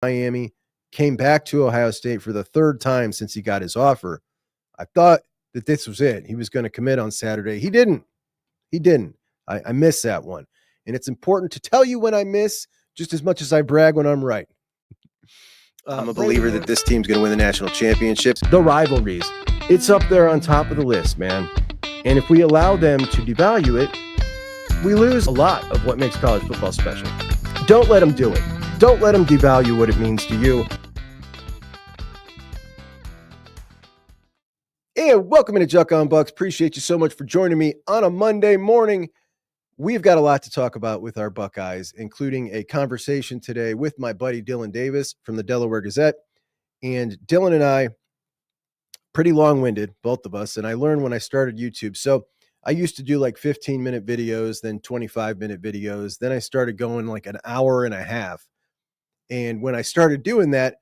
Miami, came back to Ohio State for the third time since he got his offer. I thought that this was it. He was going to commit on Saturday. He didn't. I missed that one. And it's important to tell you when I miss just as much as I brag when I'm right. I'm a believer that this team's going to win the national championships. The rivalries, it's up there on top of the list, man. And if we allow them to devalue it, we lose a lot of what makes college football special. Don't let them do it. Don't let them devalue what it means to you. And welcome into Juck on Bucks. Appreciate you so much for joining me on a Monday morning. We've got a lot to talk about with our Buckeyes, including a conversation today with my buddy Dillon Davis from the Delaware Gazette. And Dillon and I, pretty long-winded, both of us, and I learned when I started YouTube. So I used to do like 15-minute videos, then 25-minute videos. Then I started going like an hour and a half. And when I started doing that,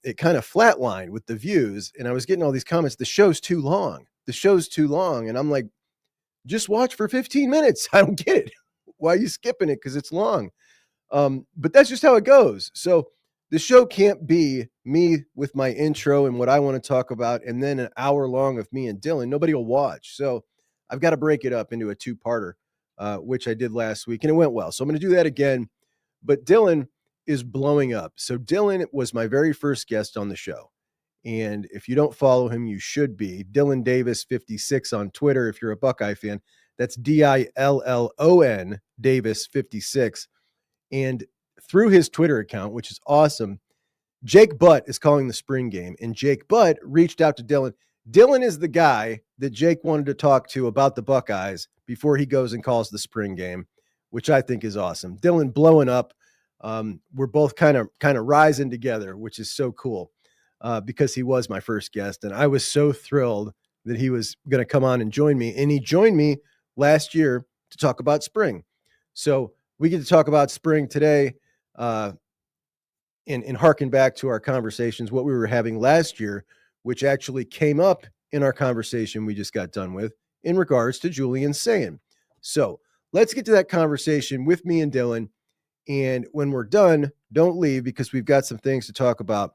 it kind of flatlined with the views. And I was getting all these comments, the show's too long. The show's too long. And I'm like, just watch for 15 minutes. I don't get it. Why are you skipping it? Because it's long. But that's just how it goes. So the show can't be me with my intro and what I want to talk about, and then an hour long of me and Dillon. Nobody will watch. So I've got to break it up into a two-parter, which I did last week, and it went well. So I'm going to do that again. But Dillon is blowing up. So Dillon was my very first guest on the show. And if you don't follow him, you should be. Dillon Davis 56 on Twitter if you're a Buckeye fan. That's Dillon Davis 56. And through his Twitter account, which is awesome, Jake Butt is calling the spring game. And Jake Butt reached out to Dillon. Dillon is the guy that Jake wanted to talk to about the Buckeyes before he goes and calls the spring game, which I think is awesome. Dillon blowing up. We're both kind of rising together, which is so cool. Because he was my first guest, and I was so thrilled that he was going to come on and join me. And he joined me last year to talk about spring. So we get to talk about spring today and harken back to our conversations, what we were having last year, which actually came up in our conversation we just got done with in regards to Julian St. So let's get to that conversation with me and Dillon. And when we're done, don't leave, because we've got some things to talk about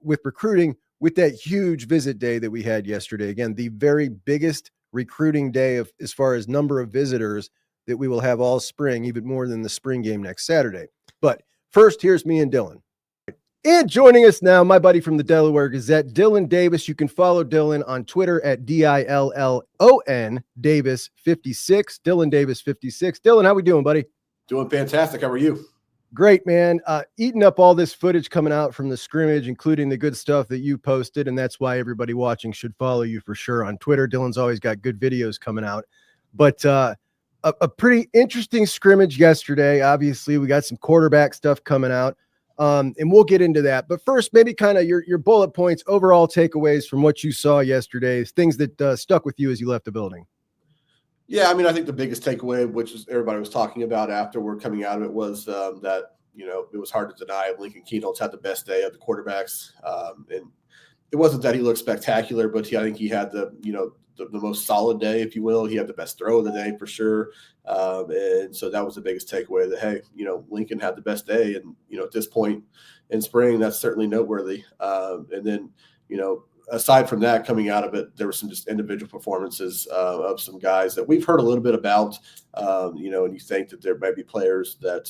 with recruiting, with that huge visit day that we had yesterday. Again, the very biggest recruiting day of as far as number of visitors that we will have all spring, even more than the spring game next Saturday. But first, here's me and Dillon. And joining us now, my buddy from the Delaware Gazette, Dillon Davis. You can follow Dillon on Twitter at Dillon Davis 56. Dillon Davis 56. Dillon, how we doing, buddy? Doing fantastic. How are you? Great, man. Eating up all this footage coming out from the scrimmage, including the good stuff that you posted. And that's why everybody watching should follow you for sure on Twitter. Dillon's always got good videos coming out. But a pretty interesting scrimmage yesterday. Obviously, we got some quarterback stuff coming out. And we'll get into that. But first, maybe kind of your bullet points, overall takeaways from what you saw yesterday, things that stuck with you as you left the building. Yeah, I mean, I think the biggest takeaway, which is everybody was talking about after we're coming out of it, was that, it was hard to deny Lincoln Keenholz had the best day of the quarterbacks. And it wasn't that he looked spectacular, but I think he had the most solid day, if you will. He had the best throw of the day for sure. And so that was the biggest takeaway, that, hey, Lincoln had the best day. And, at this point in spring, that's certainly noteworthy. And then, aside from that, coming out of it, there were some just individual performances of some guys that we've heard a little bit about, and you think that there might be players that,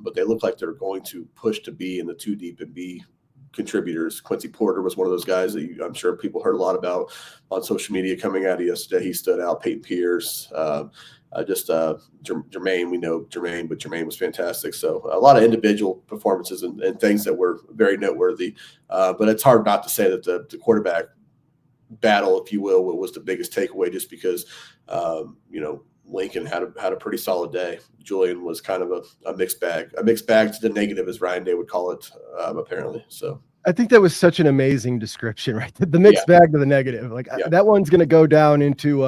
but they look like they're going to push to be in the two deep and be contributors. Quincy Porter was one of those guys that I'm sure people heard a lot about on social media coming out of yesterday. He stood out. Peyton Pierce, Jermaine, we know Jermaine, but Jermaine was fantastic. So a lot of individual performances and things that were very noteworthy. But it's hard not to say that the quarterback battle, if you will, was the biggest takeaway, just because, Lincoln had a pretty solid day. Julian was kind of a mixed bag to the negative, as Ryan Day would call it, apparently. So I think that was such an amazing description, right? The mixed bag to the negative. That one's going to go down into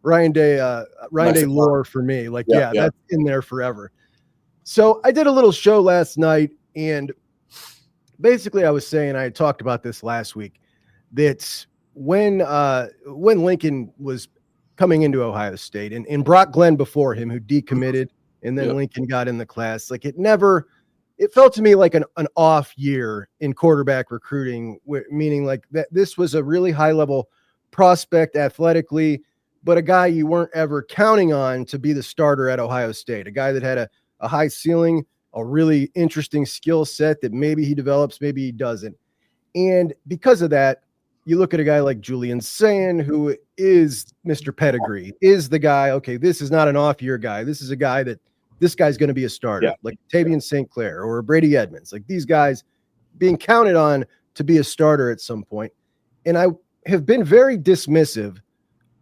Ryan Day lore for me. That's in there forever. So I did a little show last night, and basically I was saying, I had talked about this last week, that when Lincoln was coming into Ohio State, and Brock Glenn before him, who decommitted, and then Lincoln got in the class, it it felt to me like an off year in quarterback recruiting, meaning like that this was a really high level prospect athletically, but a guy you weren't ever counting on to be the starter at Ohio State, a guy that had a high ceiling, a really interesting skill set that maybe he develops, maybe he doesn't. And because of that, you look at a guy like Julian Saint, who is Mr. Pedigree, is the guy, okay, this is not an off year guy. This is a guy that this guy's going to be a starter, like Tavian St. Clair or Brady Edmonds, like these guys being counted on to be a starter at some point. And I have been very dismissive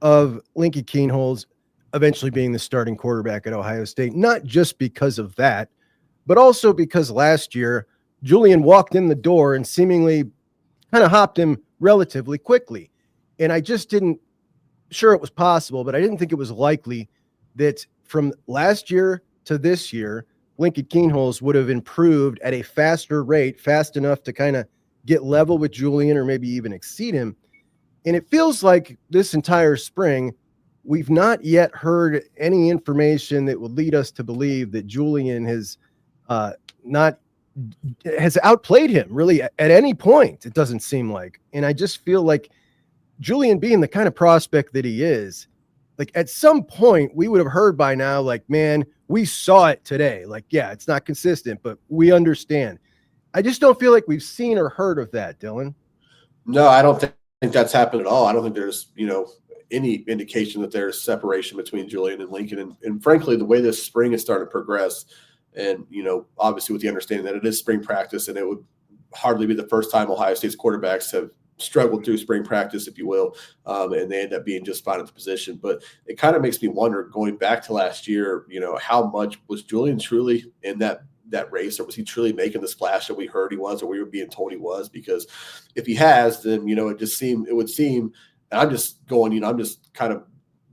of Lincoln Kienholz eventually being the starting quarterback at Ohio State, not just because of that, but also because last year Julian walked in the door and seemingly kind of hopped him relatively quickly. And I just didn't, sure it was possible, but I didn't think it was likely that from last year to this year, Lincoln Kienholz would have improved at a faster rate, fast enough to kind of get level with Julian or maybe even exceed him. And it feels like this entire spring, we've not yet heard any information that would lead us to believe that Julian has outplayed him really at any point. It doesn't seem like. And I just feel like Julian, being the kind of prospect that he is, like at some point we would have heard by now, like, man, we saw it today. Like, yeah, it's not consistent, but we understand. I just don't feel like we've seen or heard of that, Dillon. No, I don't think that's happened at all. I don't think there's, any indication that there's separation between Julian and Lincoln. And frankly, the way this spring has started to progress, and, obviously with the understanding that it is spring practice and it would hardly be the first time Ohio State's quarterbacks have struggled through spring practice, if you will, and they end up being just fine at the position. But it kind of makes me wonder, going back to last year, how much was Julian truly in that race, or was he truly making the splash that we heard he was, or we were being told he was? Because if he has, then, it would seem, and I'm just going, I'm just kind of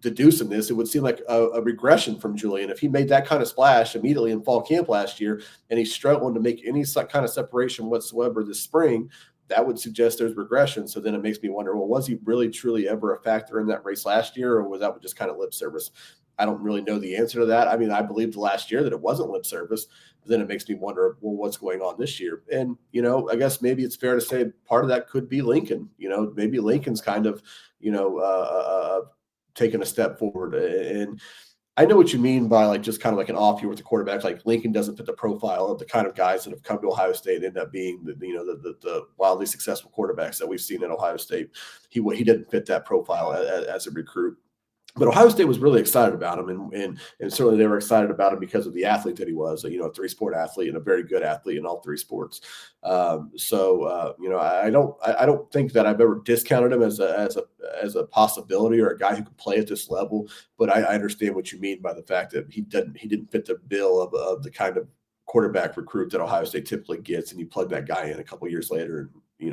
deducing this, it would seem like a regression from Julian. If he made that kind of splash immediately in fall camp last year, and he's struggling to make any kind of separation whatsoever this spring, that would suggest there's regression. So then it makes me wonder, well, was he really truly ever a factor in that race last year, or was that just kind of lip service? I don't really know the answer to that. I mean, I believed last year that it wasn't lip service, but then it makes me wonder, well, what's going on this year? And, I guess maybe it's fair to say part of that could be Lincoln. Maybe Lincoln's kind of, taking a step forward. And I know what you mean by like just kind of like an off year with the quarterback. Like Lincoln doesn't fit the profile of the kind of guys that have come to Ohio State and end up being the wildly successful quarterbacks that we've seen at Ohio State. He didn't fit that profile as a recruit. But Ohio State was really excited about him, and certainly they were excited about him because of the athlete that he was, a 3-sport athlete and a very good athlete in all 3 sports. I don't think that I've ever discounted him as a possibility or a guy who could play at this level. But I understand what you mean by the fact that he didn't fit the bill of the kind of quarterback recruit that Ohio State typically gets, and you plug that guy in a couple of years later, and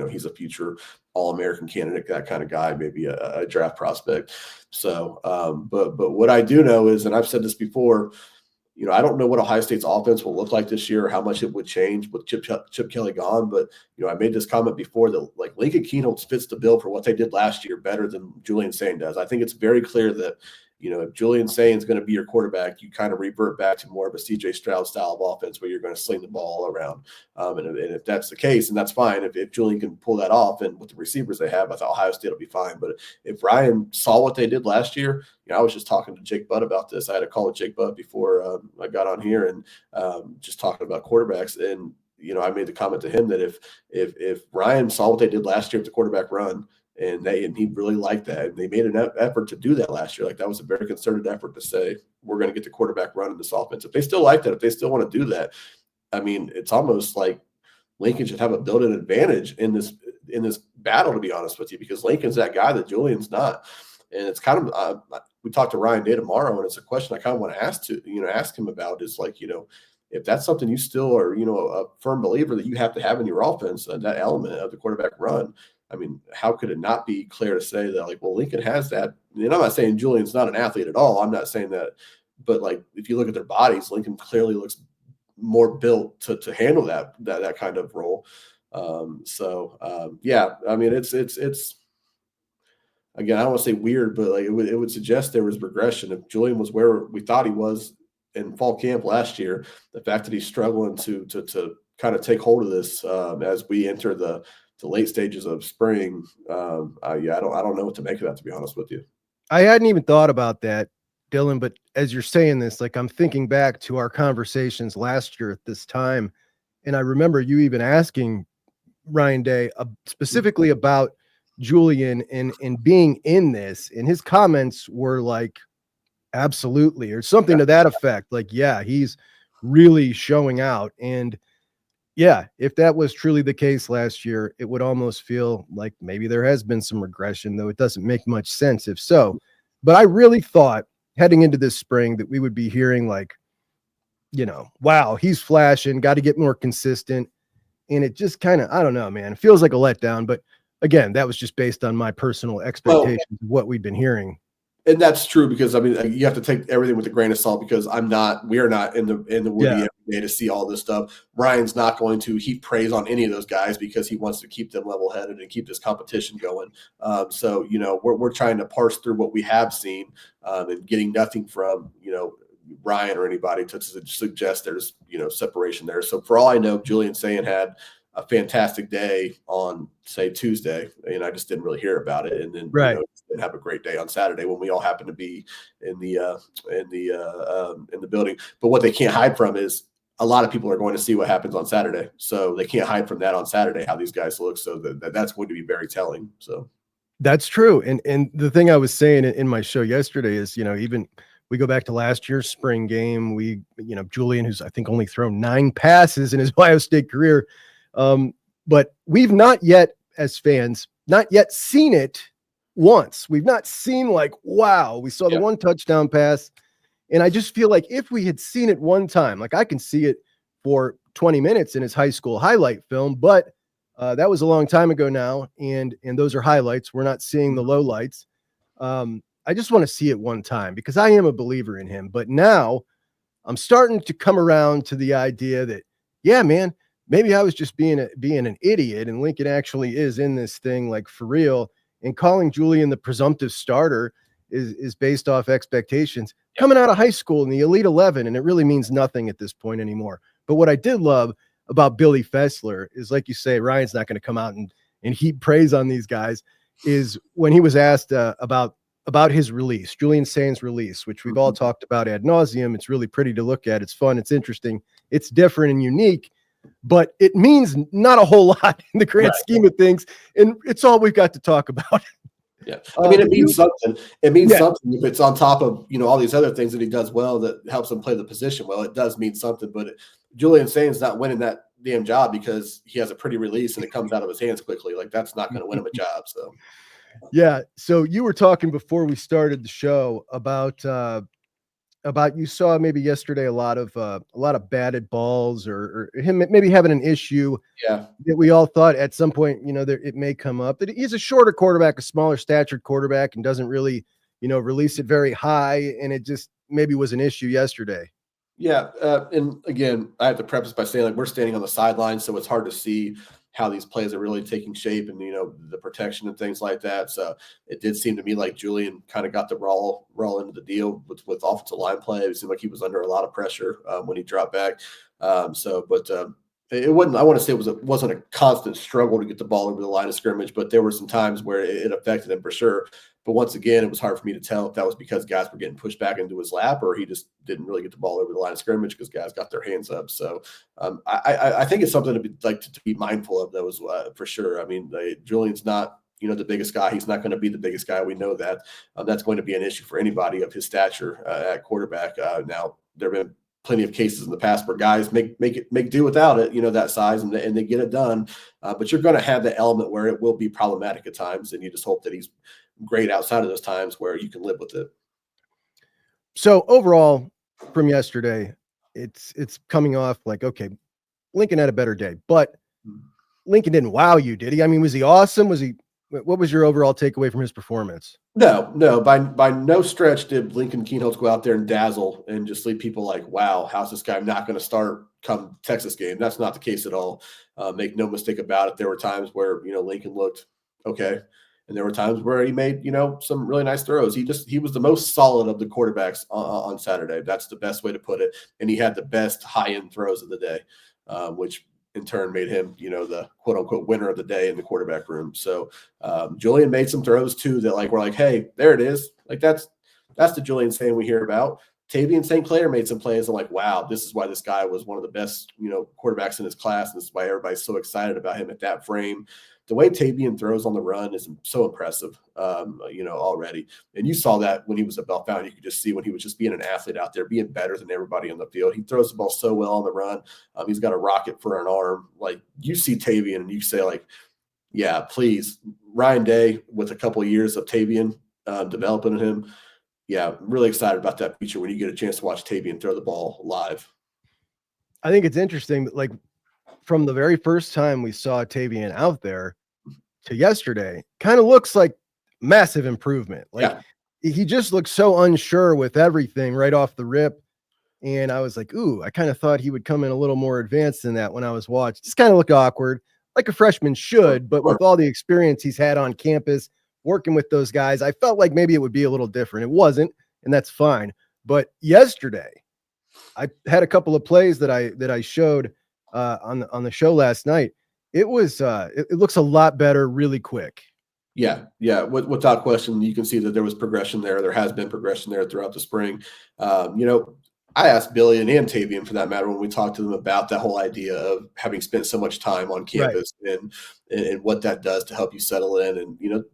he's a future All-American candidate, that kind of guy, maybe a draft prospect. So, but what I do know is, and I've said this before, I don't know what Ohio State's offense will look like this year, or how much it would change with Chip Kelly gone. But I made this comment before that like Lincoln Kienholz fits the bill for what they did last year better than Julian Saint does. I think it's very clear that if Julian Saint is going to be your quarterback, you kind of revert back to more of a C.J. Stroud style of offense where you're going to sling the ball all around. And if that's the case, and that's fine. If Julian can pull that off, and with the receivers they have, I thought Ohio State will be fine. But if Ryan saw what they did last year, I was just talking to Jake Butt about this. I had a call with Jake Butt before I got on here, and just talking about quarterbacks. And I made the comment to him that if Ryan saw what they did last year with the quarterback run, and he really liked that, and they made an effort to do that last year. Like that was a very concerted effort to say, we're going to get the quarterback run in this offense. If they still like that, if they still want to do that, I mean, it's almost like Lincoln should have a built-in advantage in this battle, to be honest with you, because Lincoln's that guy that Julian's not. And it's kind of we talked to Ryan Day tomorrow, and it's a question I kind of want to ask him about, is like, if that's something you still are, a firm believer that you have to have in your offense, that element of the quarterback run. I mean, how could it not be clear to say that, like, well, Lincoln has that? And I'm not saying Julian's not an athlete at all. I'm not saying that. But, like, if you look at their bodies, Lincoln clearly looks more built to handle that kind of role. Yeah, I mean, it's again, I don't want to say weird, but like it would suggest there was regression. If Julian was where we thought he was in fall camp last year, the fact that he's struggling to kind of take hold of this as we enter the late stages of spring. I don't know what to make of that, to be honest with you. I hadn't even thought about that, Dillon, but as you're saying this, like I'm thinking back to our conversations last year at this time. And I remember you even asking Ryan Day specifically about Julian and being in this. And his comments were like, absolutely, or something to that effect. Like, yeah, he's really showing out. And yeah, if that was truly the case last year, it would almost feel like maybe there has been some regression, though it doesn't make much sense if so. But I really thought heading into this spring that we would be hearing like, wow, he's flashing, got to get more consistent. And it just kind of, I don't know, man, it feels like a letdown. But again, that was just based on my personal expectations of what we'd been hearing. And that's true because, I mean, you have to take everything with a grain of salt because we are not in the woody every day to see all this stuff. Ryan's not going to heap praise on any of those guys because he wants to keep them level headed and keep this competition going. So, we're trying to parse through what we have seen and getting nothing from, Ryan or anybody to suggest there's, separation there. So for all I know, Julian Saint had a fantastic day on, say, Tuesday, and I just didn't really hear about it. And then didn't have a great day on Saturday when we all happened to be in the building. But what they can't hide from is a lot of people are going to see what happens on Saturday, so they can't hide from that on Saturday how these guys look. So that's going to be very telling. So that's true. And the thing I was saying in my show yesterday is, even we go back to last year's spring game. Julian, who's I think only thrown 9 passes in his Ohio State career. But we've not yet, as fans, not yet seen it once. We've not seen like, wow, we saw the one touchdown pass. And I just feel like if we had seen it one time, like I can see it for 20 minutes in his high school highlight film, but that was a long time ago now. And those are highlights. We're not seeing the lowlights. I just want to see it one time because I am a believer in him. But now I'm starting to come around to the idea that, yeah, man, maybe I was just being an idiot and Lincoln actually is in this thing like for real. And calling Julian the presumptive starter is based off expectations coming out of high school in the Elite 11. And it really means nothing at this point anymore. But what I did love about Billy Fessler is, like you say, Ryan's not going to come out and heap praise on these guys, is when he was asked about his release, Julian Saint's release, which we've all talked about ad nauseum. It's really pretty to look at. It's fun. It's interesting. It's different and unique. But it means not a whole lot in the grand scheme of things. And it's all we've got to talk about. Yeah. I mean, it means something. It means something if it's on top of, all these other things that he does well that helps him play the position well. It does mean something. But Julian Saint's not winning that damn job because he has a pretty release and it comes out of his hands quickly. Like, that's not going to win him a job. So, yeah. So you were talking before we started the show about you saw maybe yesterday a lot of batted balls or him maybe having an issue that we all thought at some point, it may come up that he's a shorter quarterback, a smaller statured quarterback, and doesn't really, release it very high. And it just maybe was an issue yesterday. Yeah. And again, I have to preface by saying, like, we're standing on the sidelines, so it's hard to see how these plays are really taking shape and, the protection and things like that. So it did seem to me like Julian kind of got the roll into the deal with offensive line play. It seemed like he was under a lot of pressure when he dropped back. It wasn't, I want to say it wasn't a constant struggle to get the ball over the line of scrimmage, but there were some times where it affected him for sure. But once again, it was hard for me to tell if that was because guys were getting pushed back into his lap or he just didn't really get the ball over the line of scrimmage because guys got their hands up. So I think it's something to be mindful of, those for sure. I mean, Julian's not, the biggest guy. He's not going to be the biggest guy. We know that. That's going to be an issue for anybody of his stature at quarterback. Now, there have been plenty of cases in the past where guys make do without it, that size, and they get it done. But you're going to have the element where it will be problematic at times, and you just hope that he's great outside of those times where you can live with it. So overall, from yesterday, it's coming off like, okay, Lincoln had a better day, but Lincoln didn't wow you, did he? I mean, was he awesome? What was your overall takeaway from his performance? No, by no stretch did Lincoln Keenholz go out there and dazzle and just leave people like, wow, how's this guy not going to start come Texas game? That's not the case at all. Make no mistake about it. There were times where, Lincoln looked okay. And there were times where he made, some really nice throws. He was the most solid of the quarterbacks on Saturday. That's the best way to put it. And he had the best high-end throws of the day, which in turn made him, the quote unquote winner of the day in the quarterback room. So Julian made some throws too that like, we're like, hey, there it is. Like that's the Julian Saint we hear about. Tavian St. Clair made some plays. I'm like, wow, this is why this guy was one of the best, quarterbacks in his class. And this is why everybody's so excited about him at that frame. The way Tavian throws on the run is so impressive, already. And you saw that when he was at Bellefontaine. You could just see when he was just being an athlete out there, being better than everybody on the field. He throws the ball so well on the run. He's got a rocket for an arm. Like you see Tavian and you say like, yeah, please, Ryan Day with a couple of years of Tavian developing him. Yeah, I'm really excited about that feature when you get a chance to watch Tavian throw the ball live. I think it's interesting, like from the very first time we saw Tavian out there to yesterday, kind of looks like massive improvement. Like he just looks so unsure with everything right off the rip. And I was like, ooh, I kind of thought he would come in a little more advanced than that when I was watching. Just kind of look awkward, like a freshman should, but with all the experience he's had on campus, working with those guys, I felt like maybe it would be a little different. It wasn't, and that's fine. But yesterday, I had a couple of plays that I showed on the show last night. It was it looks a lot better really quick. Yeah. Without question, you can see that there was progression there. There has been progression there throughout the spring. I asked Billy and Tavian, for that matter, when we talked to them about that whole idea of having spent so much time on campus and what that does to help you settle in. And,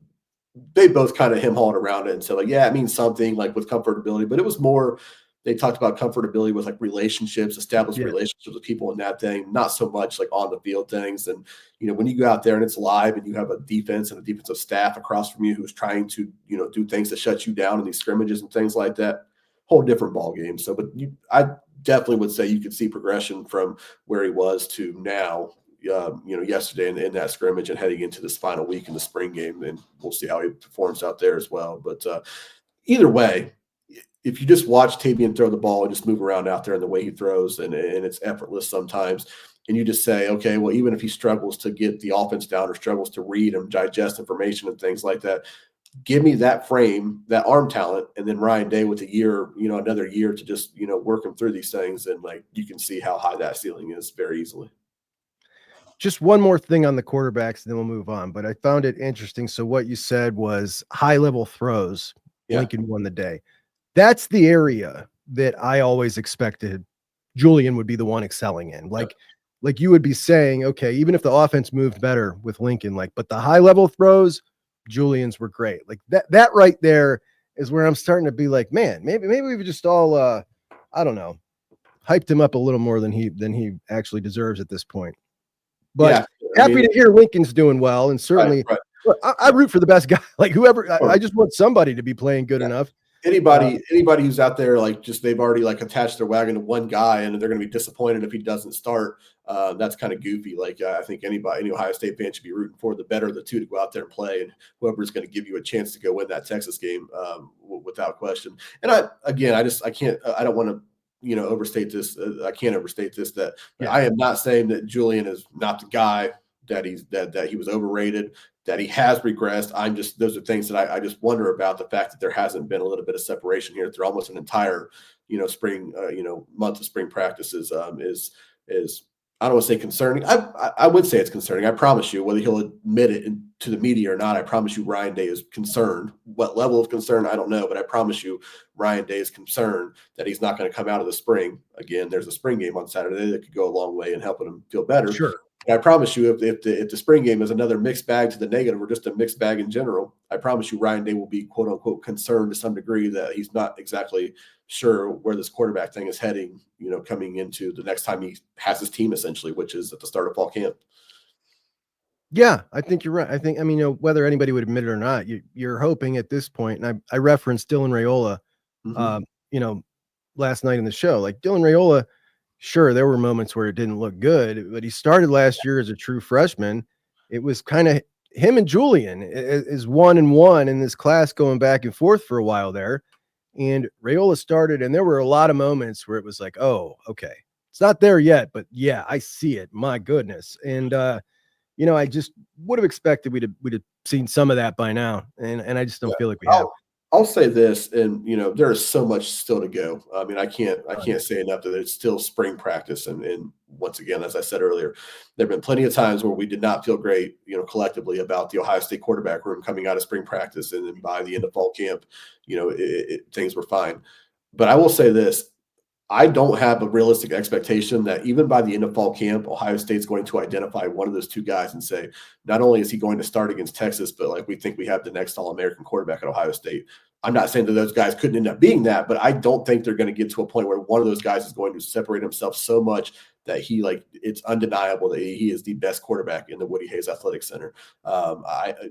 they both kind of hem-hawed around it and said, like, yeah, it means something like with comfortability, but it was more, they talked about comfortability with like relationships, established relationships with people in that thing, not so much like on the field things. And, when you go out there and it's live and you have a defense and a defensive staff across from you who's trying to, do things to shut you down in these scrimmages and things like that, whole different ball game. So, but I definitely would say you could see progression from where he was to now, yesterday in that scrimmage and heading into this final week in the spring game. And we'll see how he performs out there as well. But either way, if you just watch Tavian throw the ball and just move around out there and the way he throws and it's effortless sometimes, and you just say, okay, well, even if he struggles to get the offense down or struggles to read and digest information and things like that, give me that frame, that arm talent, and then Ryan Day with a year, another year to just, work him through these things. And like, you can see how high that ceiling is very easily. Just one more thing on the quarterbacks, and then we'll move on. But I found it interesting. So what you said was high-level throws. Lincoln won the day. That's the area that I always expected Julian would be the one excelling in. Like you would be saying, okay, even if the offense moved better with Lincoln, but the high-level throws, Julian's were great. Like that right there is where I'm starting to be like, man, maybe we've just all, I don't know, hyped him up a little more than he actually deserves at this point. But happy to hear Lincoln's doing well, and certainly look, I root for the best guy. Like whoever, I just want somebody to be playing good enough. Anybody who's out there, they've already attached their wagon to one guy and they're going to be disappointed if he doesn't start. That's kind of goofy. I think any Ohio State fan should be rooting for the better of the two to go out there and play, and whoever's going to give you a chance to go win that Texas game, without question. And I don't want to, overstate this. I can't overstate this, that I am not saying that Julian is not the guy, that he was overrated, that he has regressed. Those are things that I just wonder about, the fact that there hasn't been a little bit of separation here through almost an entire, spring, month of spring practices, is I don't want to say concerning. I would say it's concerning. I promise you, whether he'll admit it to the media or not, I promise you Ryan Day is concerned. What level of concern, I don't know, but I promise you Ryan Day is concerned that he's not going to come out of the spring. Again, there's a spring game on Saturday that could go a long way in helping him feel better. Sure. And I promise you, if the spring game is another mixed bag to the negative or just a mixed bag in general, I promise you Ryan Day will be, quote unquote, concerned to some degree that he's not exactly sure where this quarterback thing is heading, coming into the next time he has his team, essentially, which is at the start of fall camp. Yeah, I think you're right. Whether anybody would admit it or not, you're hoping at this point, and I referenced Dylan Raiola, last night in the show. Like Dylan Raiola, sure, there were moments where it didn't look good, but he started last year as a true freshman. It was kind of him and Julian is 1-1 in this class, going back and forth for a while there. And Raiola started, and there were a lot of moments where it was like, oh, okay, it's not there yet, but yeah, I see it. My goodness. And, I just would have expected we'd have seen some of that by now. And I just don't feel like we have. I'll say this, and there is so much still to go. I mean, I can't say enough that it's still spring practice, and once again, as I said earlier, there have been plenty of times where we did not feel great, collectively about the Ohio State quarterback room coming out of spring practice, and then by the end of fall camp, things were fine. But I will say this: I don't have a realistic expectation that even by the end of fall camp, Ohio State's going to identify one of those two guys and say, not only is he going to start against Texas, but like we think we have the next All-American quarterback at Ohio State. I'm not saying that those guys couldn't end up being that, but I don't think they're going to get to a point where one of those guys is going to separate himself so much that it's undeniable that he is the best quarterback in the Woody Hayes Athletic Center.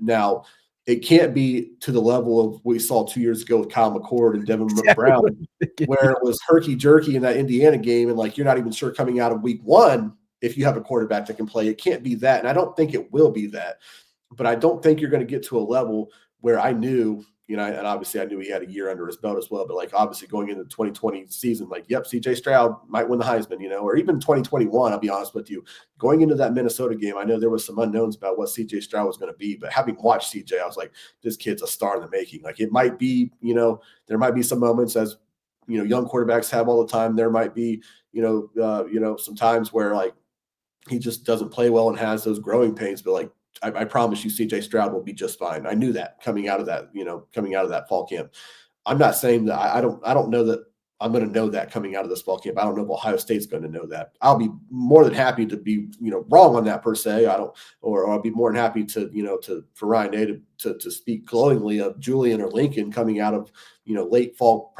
Now, it can't be to the level of what we saw 2 years ago with Kyle McCord and Devin Brown, where it was herky-jerky in that Indiana game, and like you're not even sure coming out of week one if you have a quarterback that can play. It can't be that, and I don't think it will be that. But I don't think you're going to get to a level where I knew, and obviously I knew he had a year under his belt as well, but like obviously going into the 2020 season, like, yep, CJ Stroud might win the Heisman, or even 2021, I'll be honest with you. Going into that Minnesota game, I know there was some unknowns about what CJ Stroud was going to be, but having watched CJ, I was like, this kid's a star in the making. Like it might be, there might be some moments as, young quarterbacks have all the time. There might be, some times where like he just doesn't play well and has those growing pains, but like, I promise you, CJ Stroud will be just fine. I knew that coming out of that fall camp. I'm not saying that I don't know that I'm going to know that coming out of this fall camp. I don't know if Ohio State's going to know that. I'll be more than happy to be, wrong on that per se. Or I'll be more than happy to for Ryan Day to speak glowingly of Julian or Lincoln coming out of, late fall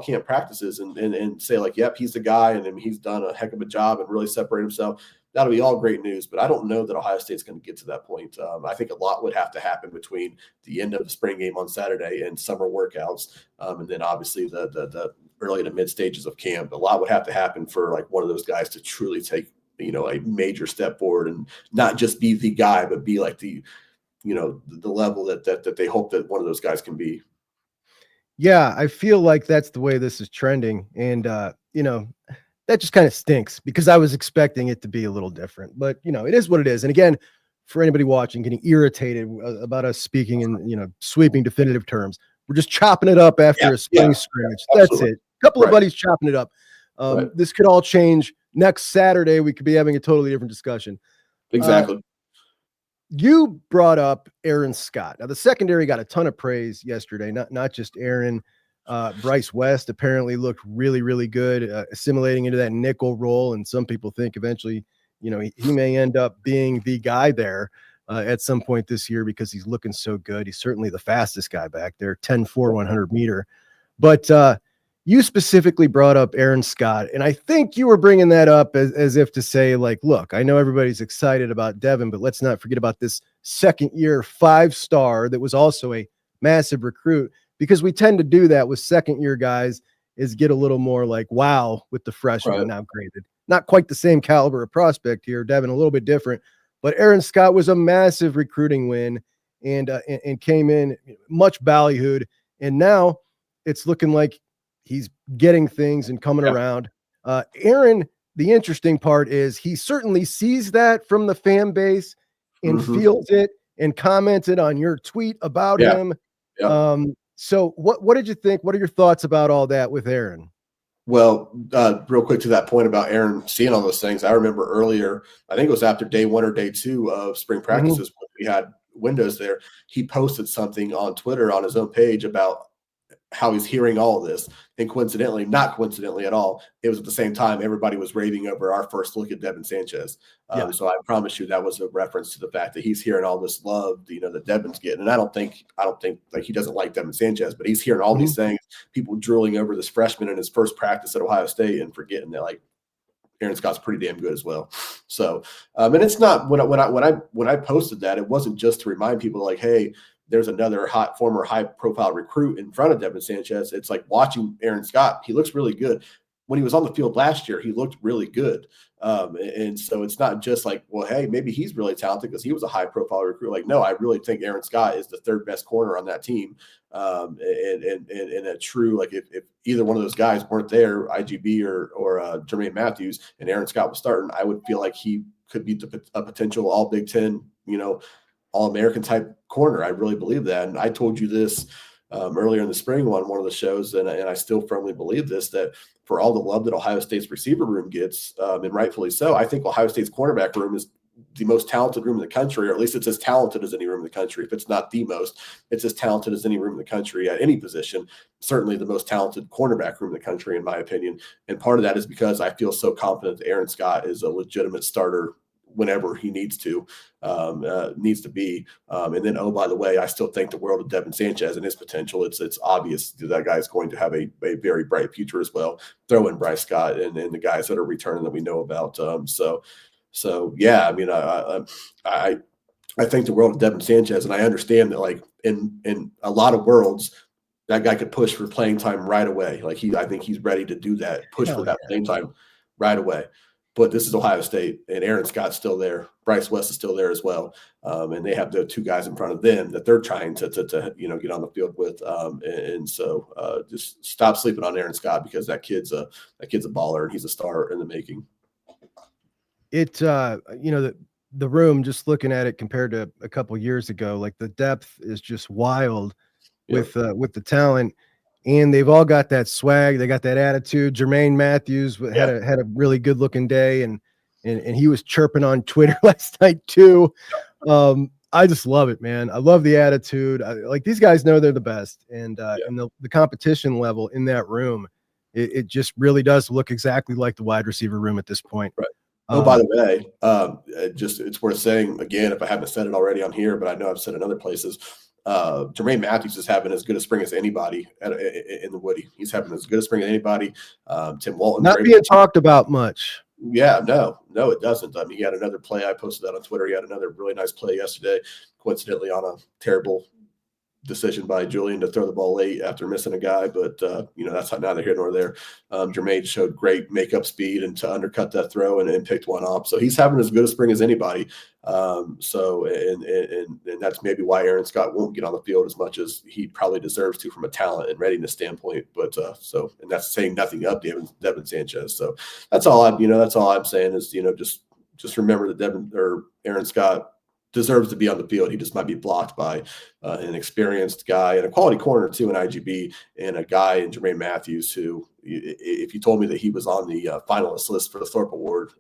camp practices and say like, yep, he's the guy. And he's done a heck of a job and really separate himself. That'll be all great news, but I don't know that Ohio State's going to get to that point. I think a lot would have to happen between the end of the spring game on Saturday and summer workouts, and then obviously the early to mid stages of camp. A lot would have to happen for like one of those guys to truly take a major step forward and not just be the guy, but be like the level that they hope that one of those guys can be. Yeah, I feel like that's the way this is trending, and that just kind of stinks because I was expecting it to be a little different, but it is what it is. And again, for anybody watching, getting irritated about us speaking in, sweeping definitive terms, we're just chopping it up after a spring scrimmage. That's it. A couple of buddies chopping it up. This could all change next Saturday. We could be having a totally different discussion. Exactly. You brought up Aaron Scott. Now the secondary got a ton of praise yesterday, not just Aaron. Bryce West apparently looked really, really good, assimilating into that nickel role. And some people think eventually, he may end up being the guy there at some point this year because he's looking so good. He's certainly the fastest guy back there, 10-4, 100 meter. But you specifically brought up Aaron Scott. And I think you were bringing that up as if to say, like, look, I know everybody's excited about Devin, but let's not forget about this second-year 5-star that was also a massive recruit. Because we tend to do that with second-year guys is get a little more like, wow, with the freshman now graded. Not quite the same caliber of prospect here. Devin, a little bit different. But Aaron Scott was a massive recruiting win and came in much ballyhooed. And now it's looking like he's getting things and coming around. Aaron, the interesting part is he certainly sees that from the fan base and feels it and commented on your tweet about him. So what did you think? What are your thoughts about all that with Aaron? Well, real quick to that point about Aaron seeing all those things, I remember earlier, I think it was after day 1 or day 2 of spring practices when we had windows there, he posted something on Twitter on his own page about how he's hearing all of this. And coincidentally, not coincidentally at all, it was at the same time everybody was raving over our first look at Devin Sanchez. So I promise you that was a reference to the fact that he's hearing all this love, that Devin's getting. And I don't think like he doesn't like Devin Sanchez, but he's hearing all these things, people drooling over this freshman in his first practice at Ohio State and forgetting that like Aaron Scott's pretty damn good as well. So, and it's not when I posted that, it wasn't just to remind people like, hey, there's another former high profile recruit in front of Devin Sanchez. It's like watching Aaron Scott. He looks really good. When he was on the field last year, he looked really good. And so it's not just like, well, hey, maybe he's really talented because he was a high profile recruit. Like, no, I really think Aaron Scott is the third best corner on that team. And a true, like if either one of those guys weren't there, IGB or Jermaine Matthews, and Aaron Scott was starting, I would feel like he could be a potential all Big Ten, All-American type corner. I really believe that. And I told you this earlier in the spring on one of the shows, and I still firmly believe this, that for all the love that Ohio State's receiver room gets, and rightfully so, I think Ohio State's cornerback room is the most talented room in the country, or at least it's as talented as any room in the country. If it's not the most, it's as talented as any room in the country at any position. Certainly the most talented cornerback room in the country, in my opinion. And part of that is because I feel so confident that Aaron Scott is a legitimate starter whenever he needs to be. And then, oh, by the way, I still think the world of Devin Sanchez and his potential. It's obvious that guy is going to have a very bright future as well. Throw in Bryce Scott and the guys that are returning that we know about. So yeah, I mean, I think the world of Devin Sanchez, and I understand that, like, in a lot of worlds, that guy could push for playing time right away. Like, I think he's ready to do that, push for that playing time right away. But this is Ohio State, and Aaron Scott's still there. Bryce West is still there as well, and they have the two guys in front of them that they're trying to get on the field with. And so just stop sleeping on Aaron Scott, because that kid's a baller, and he's a star in the making. It the room, just looking at it compared to a couple years ago, like, the depth is just wild with the talent, and they've all got that swag, they got that attitude. Jermaine Matthews had a really good looking day, and he was chirping on Twitter last night too. I just love it, man. I love the attitude. Like, these guys know they're the best, and the competition level in that room, it just really does look exactly like the wide receiver room at this point. Right. Oh, by the way, it's worth saying again, if I haven't said it already on here, but I know I've said it in other places. Jermaine Matthews is having as good a spring as anybody in the Woody. He's having as good a spring as anybody. Tim Walton not being talked about much. Yeah, no, it doesn't. I mean, he had another play. I posted that on Twitter. He had another really nice play yesterday, coincidentally on a terrible decision by Julian to throw the ball late after missing a guy, but that's neither here nor there. Jermaine showed great makeup speed and to undercut that throw and picked one off. So he's having as good a spring as anybody. So that's maybe why Aaron Scott won't get on the field as much as he probably deserves to from a talent and readiness standpoint. But and that's saying nothing of Devin Sanchez. So that's all I'm saying is, just remember that Aaron Scott deserves to be on the field. He just might be blocked by an experienced guy and a quality corner too in IGB, and a guy in Jermaine Matthews who, if you told me that he was on the finalist list for the Thorpe Award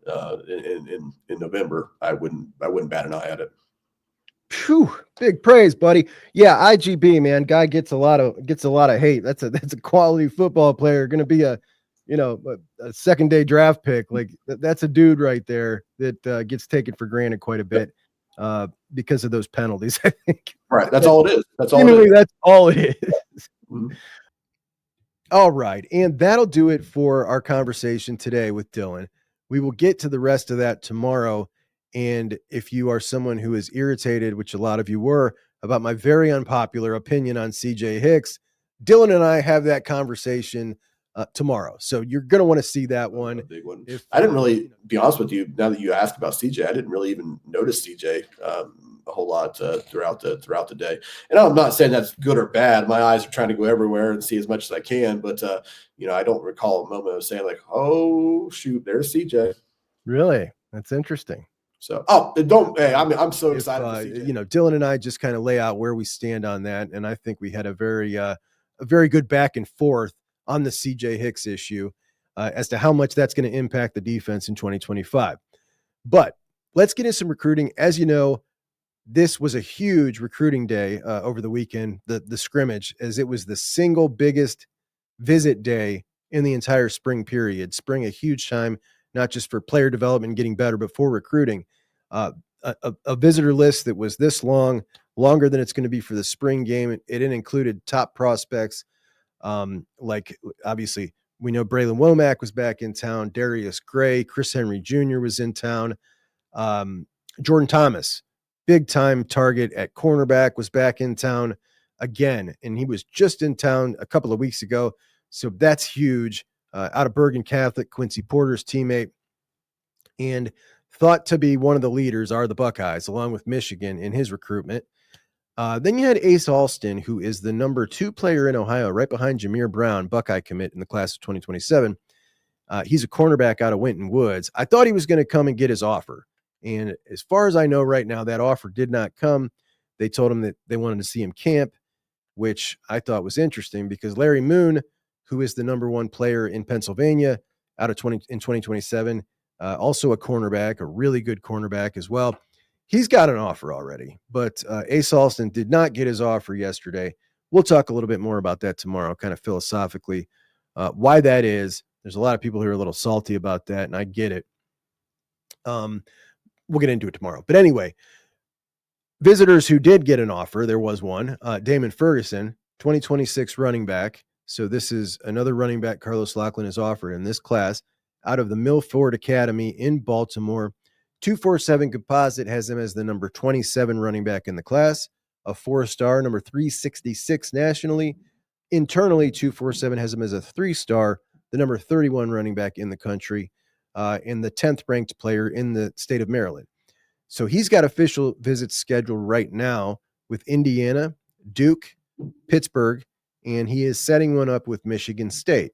in November, I wouldn't bat an eye at it. Phew, big praise, buddy. Yeah, IGB, man, guy gets a lot of hate. That's a quality football player, going to be a second day draft pick. Like, that's a dude right there that gets taken for granted quite a bit. Because of those penalties, I think. Right. That's all it is. That's all it is. Mm-hmm. All right. And that'll do it for our conversation today with Dillon. We will get to the rest of that tomorrow. And if you are someone who is irritated, which a lot of you were, about my very unpopular opinion on CJ Hicks, Dillon and I have that conversation tomorrow. So you're going to want to see that one. A big one. I didn't really, be honest with you, now that you asked about CJ, I didn't really even notice CJ a whole lot throughout the day. And I'm not saying that's good or bad. My eyes are trying to go everywhere and see as much as I can. But, I don't recall a moment of saying, like, oh, shoot, there's CJ. Really? That's interesting. So, I'm so excited for CJ. Dillon and I just kind of lay out where we stand on that. And I think we had a very good back and forth on the CJ Hicks issue as to how much that's going to impact the defense in 2025. But let's get into some recruiting. As you know, this was a huge recruiting day over the weekend, the scrimmage, as it was the single biggest visit day in the entire spring period. Spring, a huge time, not just for player development and getting better, but for recruiting. A visitor list that was this longer than it's going to be for the spring game. It included top prospects. Like, obviously, we know Bralan Womack was back in town. Darius Gray, Chris Henry Jr. was in town. Jordan Thomas, big time target at cornerback, was back in town again, and he was just in town a couple of weeks ago. So that's huge. Out of Bergen Catholic, Quincy Porter's teammate, and thought to be one of the leaders are the Buckeyes, along with Michigan in his recruitment. Then you had Ace Alston, who is the number 2 player in Ohio, right behind Jameer Brown, Buckeye commit in the class of 2027. He's a cornerback out of Winton Woods. I thought he was going to come and get his offer. And as far as I know right now, that offer did not come. They told him that they wanted to see him camp. which I thought was interesting because Larry Moon, who is the number one player in Pennsylvania in 2027, also a cornerback, a really good cornerback as well. He's got an offer already, but Ace Alston did not get his offer yesterday. We'll talk a little bit more about that tomorrow, kind of philosophically, why that is. There's a lot of people who are a little salty about that, and I get it. We'll get into it tomorrow. But anyway, visitors who did get an offer, there was one, Damon Ferguson, 2026 running back. So this is another running back Carlos Loughlin has offered in this class out of the Milford Academy in Baltimore. 247 composite has him as the number 27 running back in the class, a 4-star, number 366 nationally. Internally, 247 has him as a 3-star, the number 31 running back in the country, and the 10th ranked player in the state of Maryland. So he's got official visits scheduled right now with Indiana, Duke, Pittsburgh, and he is setting one up with Michigan State.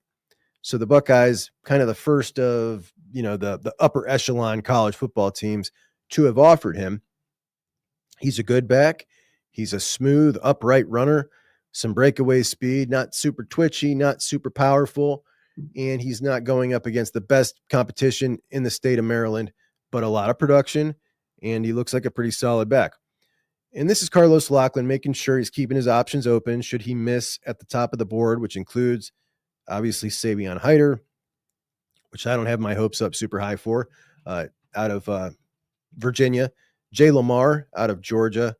So the Buckeyes, kind of the first of, the upper echelon college football teams to have offered him. He's a good back. He's a smooth, upright runner, some breakaway speed, not super twitchy, not super powerful, and he's not going up against the best competition in the state of Maryland, but a lot of production, and he looks like a pretty solid back. And this is Carlos Loughlin making sure he's keeping his options open should he miss at the top of the board, which includes obviously Savion Hyder, which I don't have my hopes up super high for, out of Virginia, Jay Lamar out of Georgia,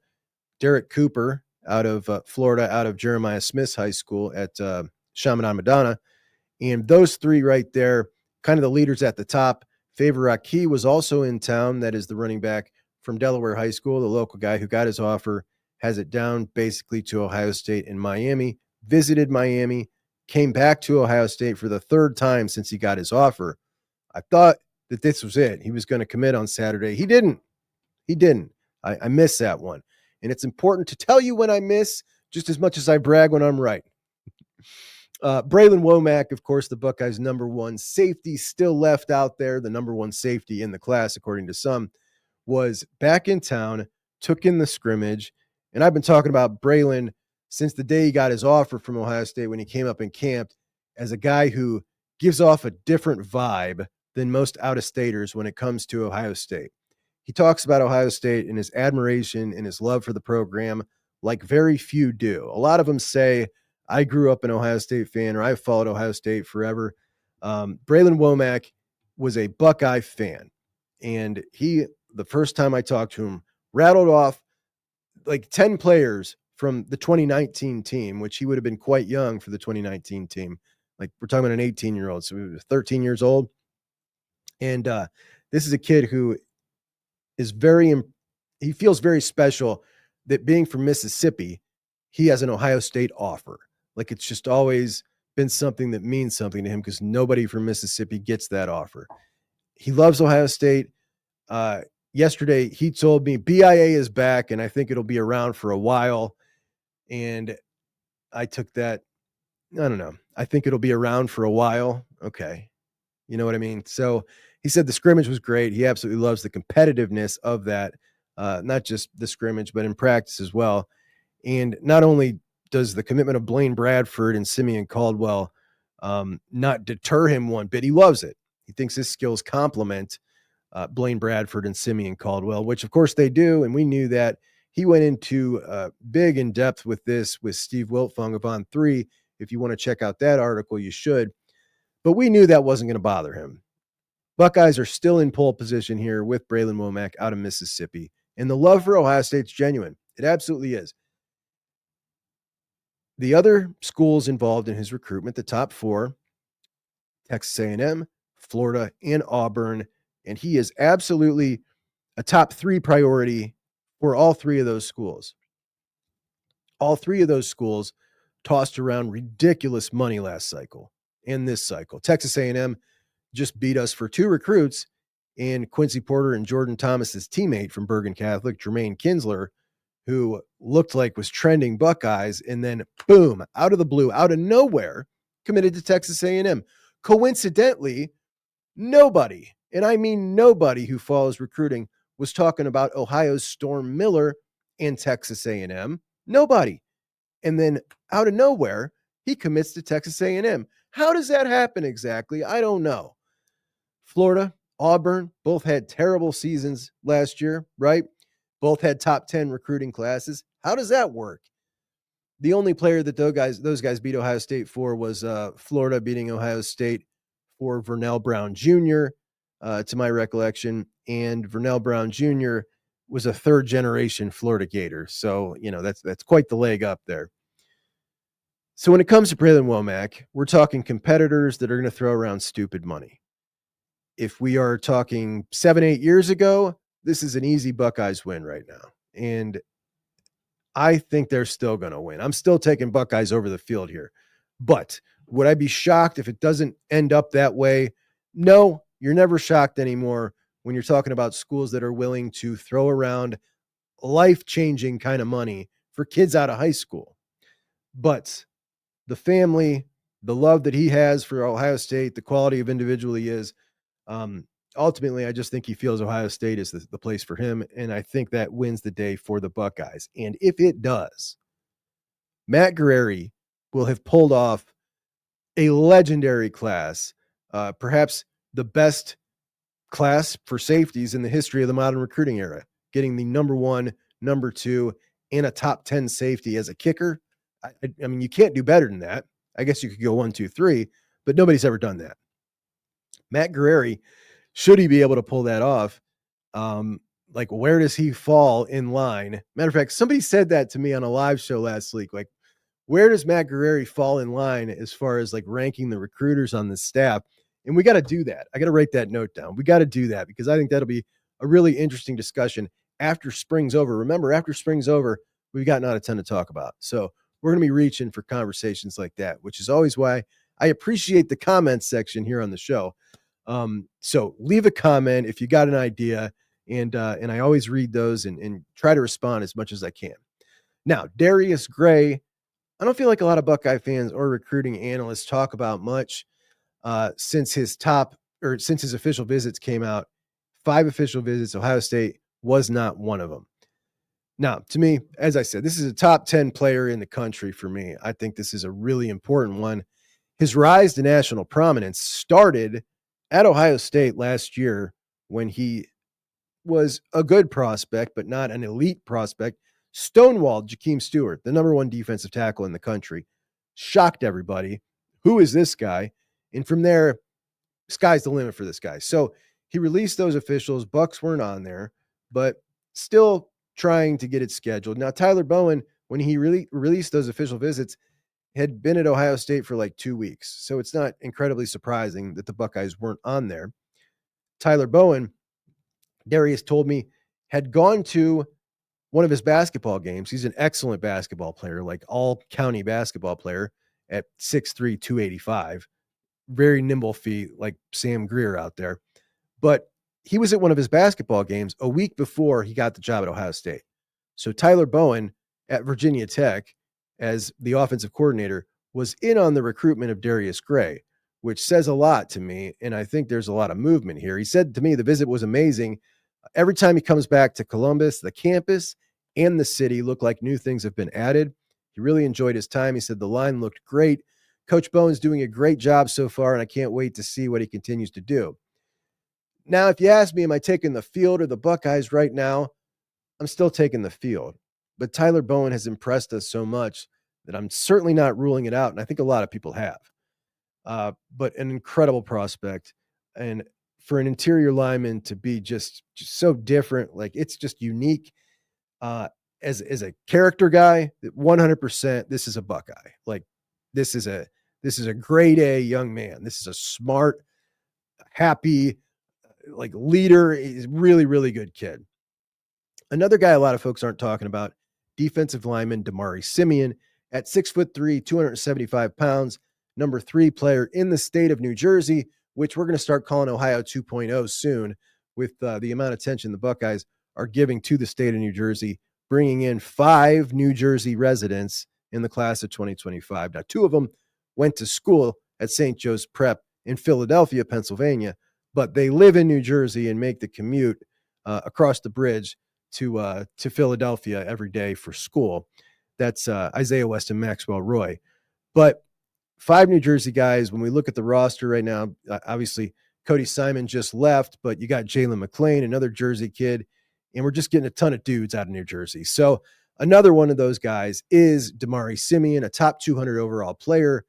Derek Cooper out of Florida, out of Jeremiah Smith's high school at Chaminade Madonna. And those three right there, kind of the leaders at the top. Favor Aki was also in town. That is the running back from Delaware High School, the local guy who got his offer, has it down basically to Ohio State and Miami, visited Miami, came back to Ohio State for the third time since he got his offer. I thought that this was it. He was going to commit on Saturday. He didn't. I missed that one. And it's important to tell you when I miss just as much as I brag when I'm right. Bralan Womack, of course, the Buckeyes' number one safety, still left out there, the number one safety in the class, according to some, was back in town, took in the scrimmage. And I've been talking about Bralan since the day he got his offer from Ohio State when he came up and camped as a guy who gives off a different vibe than most out-of-staters when it comes to Ohio State. He talks about Ohio State and his admiration and his love for the program like very few do. A lot of them say, I grew up an Ohio State fan, or I've followed Ohio State forever. Bralan Womack was a Buckeye fan. And he, the first time I talked to him, rattled off like 10 players from the 2019 team, which he would have been quite young for the 2019 team. Like we're talking about an 18-year-old. So he was 13 years old. And this is a kid who is he feels very special that being from Mississippi, he has an Ohio State offer. Like it's just always been something that means something to him because nobody from Mississippi gets that offer. He loves Ohio State. Yesterday, he told me BIA is back and I think it'll be around for a while. And I took that. I don't know. I think it'll be around for a while. Okay. You know what I mean? So he said the scrimmage was great. He absolutely loves the competitiveness of that, not just the scrimmage, but in practice as well. And not only does the commitment of Blaine Bradford and Simeon Caldwell not deter him one bit, he loves it. He thinks his skills complement Blaine Bradford and Simeon Caldwell, which of course they do. And we knew that. He went into big in depth with this with Steve Wiltfong of On3. If you want to check out that article, you should. But we knew that wasn't going to bother him. Buckeyes are still in pole position here with Bralan Womack out of Mississippi. And the love for Ohio State's genuine. It absolutely is. The other schools involved in his recruitment, the top four, Texas A&M, Florida, and Auburn. And he is absolutely a top 3 priority for all 3 of those schools. All 3 of those schools tossed around ridiculous money last cycle and this cycle. Texas A&M just beat us for 2 recruits in Quincy Porter and Jordan Thomas's teammate from Bergen Catholic, Jermaine Kinsler, who looked like was trending Buckeyes, and then boom, out of the blue, out of nowhere, committed to Texas A&M. Coincidentally, nobody, and I mean nobody who follows recruiting, was talking about Ohio's Storm Miller and Texas A&M. Nobody. And then out of nowhere, he commits to Texas A&M. How does that happen exactly? I don't know. Florida, Auburn, both had terrible seasons last year, right? Both had top 10 recruiting classes. How does that work? The only player that those guys beat Ohio State for was Florida beating Ohio State for Vernell Brown Jr., to my recollection. And Vernell Brown Jr. was a third generation Florida Gator. So, that's quite the leg up there. So when it comes to Bralan Womack, we're talking competitors that are going to throw around stupid money. If we are talking 7-8 years ago, this is an easy Buckeyes win right now. And I think they're still going to win. I'm still taking Buckeyes over the field here. But would I be shocked if it doesn't end up that way? No, you're never shocked anymore when you're talking about schools that are willing to throw around life-changing kind of money for kids out of high school. But the family, the love that he has for Ohio State, the quality of individual he is, ultimately, I just think he feels Ohio State is the place for him, and I think that wins the day for the Buckeyes. And if it does, Matt Guerrieri will have pulled off a legendary class, perhaps the best class for safeties in the history of the modern recruiting era, getting the number 1, number 2, and a top 10 safety as a kicker. I mean, you can't do better than that. I guess you could go 1, 2, 3, but nobody's ever done that. Matt Guerrieri, should he be able to pull that off, where does he fall in line? Matter of fact, somebody said that to me on a live show last week. Like, where does Matt Guerrieri fall in line as far as ranking the recruiters on the staff? And we got to do that. I got to write that note down. We got to do that because I think that'll be a really interesting discussion after spring's over. Remember, after spring's over, we've got not a ton to talk about. So we're going to be reaching for conversations like that, which is always why I appreciate the comments section here on the show. So leave a comment if you got an idea, and I always read those and try to respond as much as I can. Now, Darius Gray, I don't feel like a lot of Buckeye fans or recruiting analysts talk about much since his official visits came out. 5 official visits. Ohio State was not one of them. Now, to me, as I said, this is a top 10 player in the country for me. I think this is a really important one. His rise to national prominence started at Ohio State last year when he was a good prospect, but not an elite prospect. Stonewalled Jakeem Stewart, the number 1 defensive tackle in the country. Shocked everybody. Who is this guy? And from there, sky's the limit for this guy. So he released those officials. Bucks weren't on there, but still trying to get it scheduled. Now, Tyler Bowen, when he released those official visits, had been at Ohio State for 2 weeks. So it's not incredibly surprising that the Buckeyes weren't on there. Tyler Bowen, Darius told me, had gone to one of his basketball games. He's an excellent basketball player, all county basketball player at 6'3", 285. Very nimble feet, like Sam Greer out there. But he was at one of his basketball games a week before he got the job at Ohio State. So Tyler Bowen at Virginia Tech, as the offensive coordinator, was in on the recruitment of Darius Gray, which says a lot to me, and I think there's a lot of movement here. He said to me the visit was amazing. Every time he comes back to Columbus, the campus and the city look like new things have been added. He really enjoyed his time. He said the line looked great. Coach Bowen's doing a great job so far, and I can't wait to see what he continues to do. Now, if you ask me, am I taking the field or the Buckeyes right now? I'm still taking the field. But Tyler Bowen has impressed us so much that I'm certainly not ruling it out, and I think a lot of people have. But an incredible prospect, and for an interior lineman to be just so different, it's just unique. As a character guy, 100%, this is a Buckeye. This is a grade A young man. This is a smart, happy, leader. He's a really, really good kid. Another guy a lot of folks aren't talking about, defensive lineman Damari Simeon at 6'3", 275 pounds, number 3 player in the state of New Jersey, which we're going to start calling Ohio 2.0 soon with the amount of attention the Buckeyes are giving to the state of New Jersey, bringing in 5 New Jersey residents in the class of 2025. Now, 2 of them went to school at St. Joe's Prep in Philadelphia, Pennsylvania, but they live in New Jersey and make the commute across the bridge to Philadelphia every day for school. That's Isaiah West and Maxwell Roy. But 5 New Jersey guys, when we look at the roster right now, obviously Cody Simon just left, but you got Jalen McClain, another Jersey kid, and we're just getting a ton of dudes out of New Jersey. So another one of those guys is Damari Simeon, a top 200 overall player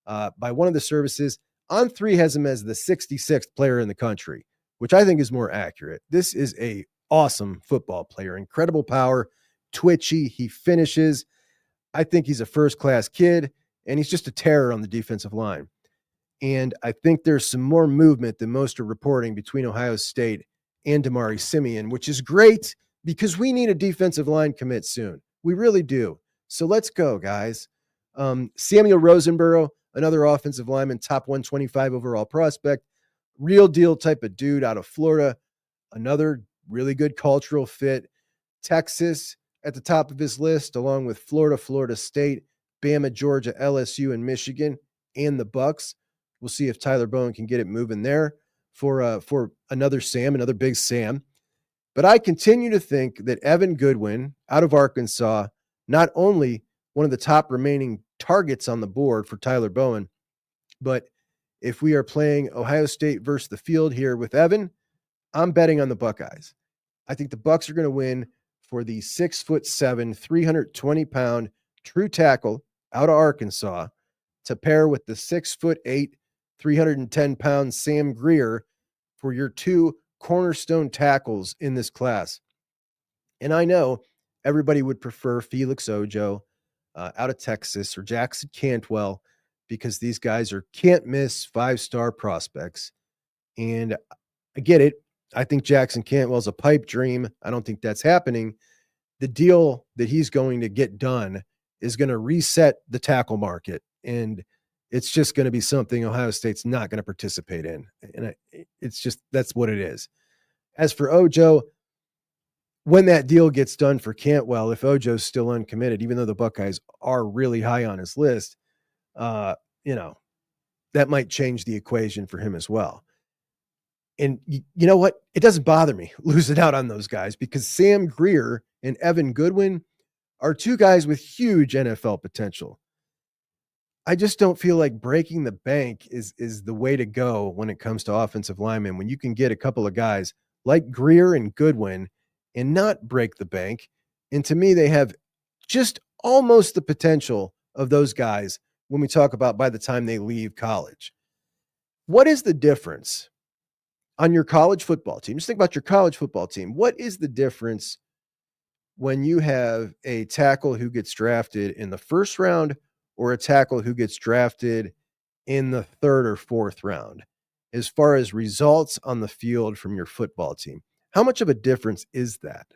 by one of the services. On3 has him as the 66th player in the country, which I think is more accurate. This is a awesome football player, incredible power, twitchy, he finishes. I think he's a first-class kid, and he's just a terror on the defensive line. And I think there's some more movement than most are reporting between Ohio State and Damari Simeon, which is great because we need a defensive line commit soon. We really do. So let's go, guys. Samuel Rosenborough, another offensive lineman, top 125 overall prospect, real deal type of dude out of Florida, another really good cultural fit. Texas at the top of his list, along with Florida, Florida State, Bama, Georgia, LSU, and Michigan, and the Bucks. We'll see if Tyler Bowen can get it moving there for another Sam, another big Sam. But I continue to think that Evan Goodwin out of Arkansas, not only one of the top remaining targets on the board for Tyler Bowen, but if we are playing Ohio State versus the field here with Evan, I'm betting on the Buckeyes. I think the Bucks are going to win for the 6'7", 320-pound true tackle out of Arkansas to pair with the 6'8", 310-pound Sam Grier for your 2 cornerstone tackles in this class. And I know everybody would prefer Felix Ojo out of Texas or Jackson Cantwell because these guys are can't-miss 5-star prospects. And I get it. I think Jackson Cantwell's a pipe dream. I don't think that's happening. The deal that he's going to get done is going to reset the tackle market, and it's just going to be something Ohio State's not going to participate in. And it's just, that's what it is. As for Ojo, when that deal gets done for Cantwell, if Ojo's still uncommitted, even though the Buckeyes are really high on his list, that might change the equation for him as well. And you know what? It doesn't bother me losing out on those guys because Sam Grier and Evan Goodwin are 2 guys with huge NFL potential. I just don't feel like breaking the bank is the way to go when it comes to offensive linemen, when you can get a couple of guys like Grier and Goodwin and not break the bank. And to me, they have just almost the potential of those guys when we talk about by the time they leave college. What is the difference on your college football team? Just think about your college football team. What is the difference when you have a tackle who gets drafted in the first round or a tackle who gets drafted in the 3rd or 4th round, as far as results on the field from your football team? How much of a difference is that?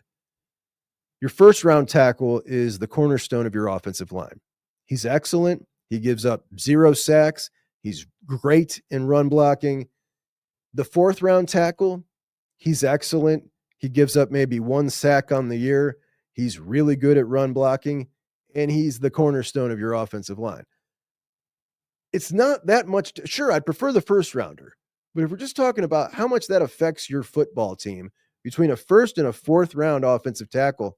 Your first round tackle is the cornerstone of your offensive line. He's excellent. He gives up 0 sacks. He's great in run blocking. The 4th round tackle, he's excellent. He gives up maybe 1 sack on the year. He's really good at run blocking, and he's the cornerstone of your offensive line. It's not that much. Sure, I'd prefer the first rounder, but if we're just talking about how much that affects your football team between a 1st and a 4th round offensive tackle,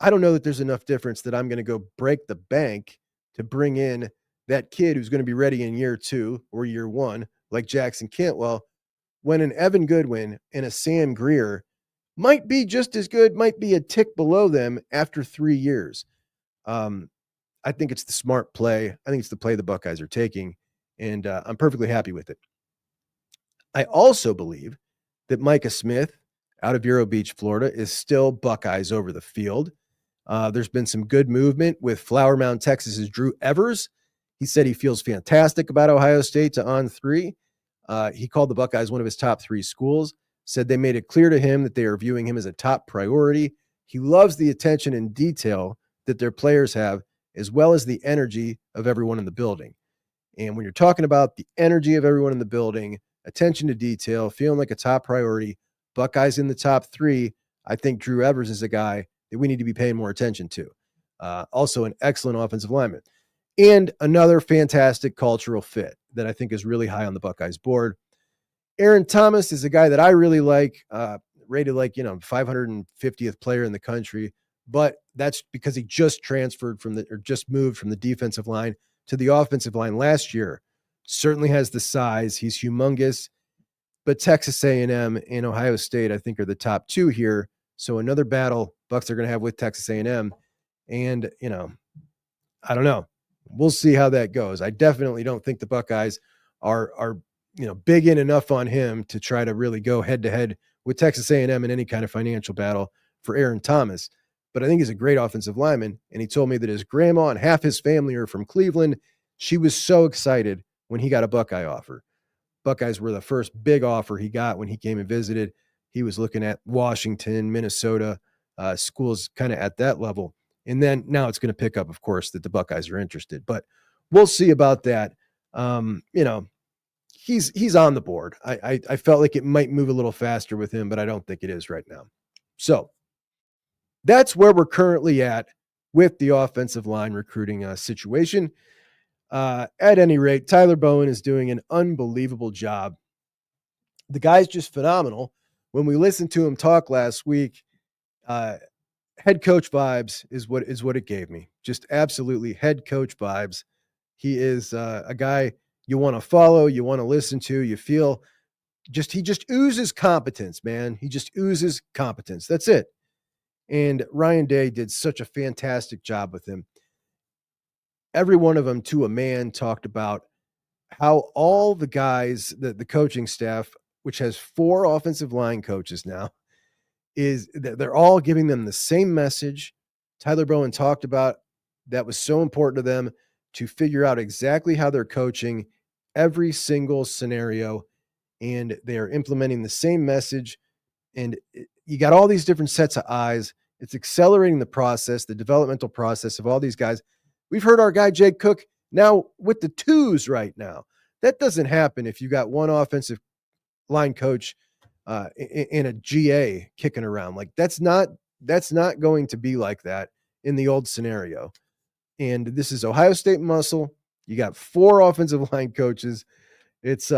I don't know that there's enough difference that I'm going to go break the bank to bring in that kid who's going to be ready in year 2 or year 1, like Jackson Cantwell, when an Evan Goodwin and a Sam Grier might be just as good, might be a tick below them after 3 years. I think it's the smart play. I think it's the play the Buckeyes are taking, and I'm perfectly happy with it. I also believe that Micah Smith out of Vero Beach, Florida, is still Buckeyes over the field. There's been some good movement with Flower Mound, Texas's Drew Evers. He said he feels fantastic about Ohio State to On3. He called the Buckeyes one of his top 3 schools, said they made it clear to him that they are viewing him as a top priority. He loves the attention and detail that their players have, as well as the energy of everyone in the building. And when you're talking about the energy of everyone in the building, attention to detail, feeling like a top priority, Buckeyes in the top 3, I think Drew Evers is a guy that we need to be paying more attention to. Also an excellent offensive lineman. And another fantastic cultural fit that I think is really high on the Buckeyes board. Aaron Thomas is a guy that I really like, rated like, 550th player in the country, but that's because he just just moved from the defensive line to the offensive line last year. Certainly has the size. He's humongous, but Texas A&M and Ohio State, I think, are the top two here. So another battle Bucks are going to have with Texas A&M. And, I don't know. We'll see how that goes. I definitely don't think the Buckeyes are big in enough on him to try to really go head to head with Texas A&M in any kind of financial battle for Aaron Thomas. But I think he's a great offensive lineman. And he told me that his grandma and half his family are from Cleveland. She was so excited when he got a Buckeye offer. Buckeyes were the first big offer he got when he came and visited. He was looking at Washington, Minnesota, schools kind of at that level. And then now it's going to pick up, of course, that the Buckeyes are interested. But we'll see about that. He's on the board. I felt like it might move a little faster with him, but I don't think it is right now. So that's where we're currently at with the offensive line recruiting situation. At any rate, Tyler Bowen is doing an unbelievable job. The guy's just phenomenal. When we listened to him talk last week, head coach vibes is what it gave me. Just absolutely head coach vibes. He is a guy you want to follow, you want to listen to, you feel he just oozes competence, man. He just oozes competence. That's it. And Ryan Day did such a fantastic job with him. Every one of them, to a man, talked about how all the guys, the coaching staff, which has 4 offensive line coaches now, is that they're all giving them the same message. Tyler Bowen talked about that was so important to them to figure out exactly how they're coaching every single scenario, and they're implementing the same message. And you got all these different sets of eyes. It's accelerating the process, the developmental process of all these guys. We've heard our guy Jake Cook now with the 2s right now. That doesn't happen if you got one offensive line coach in a GA kicking around. Like that's not going to be like that in the old scenario. And this is Ohio State muscle. You got 4 offensive line coaches. It's